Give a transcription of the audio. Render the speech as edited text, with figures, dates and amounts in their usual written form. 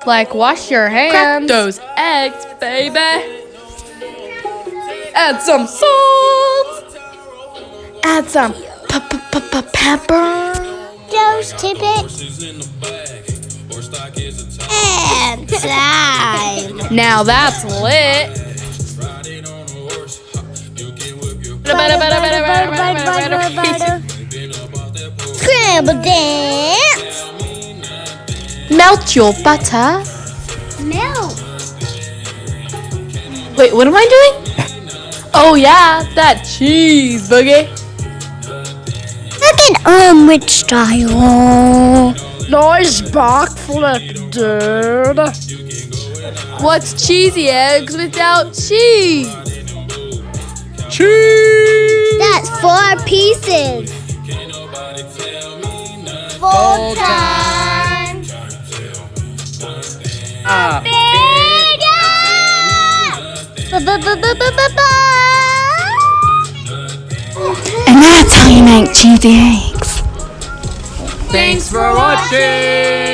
Like wash your hands. Crack those eggs, baby. Add some salt. Add some pepper. Those tidbits. And time. Now that's lit. Scrambled dance. Melt your butter. Milk. Wait, what am I doing? Oh yeah, that cheese boogie. Like an omelet style. Nice backflip, dude. What's cheesy eggs without cheese? Cheese. That's 4 pieces. Full time. And that's how you make cheesy eggs. Thanks for watching.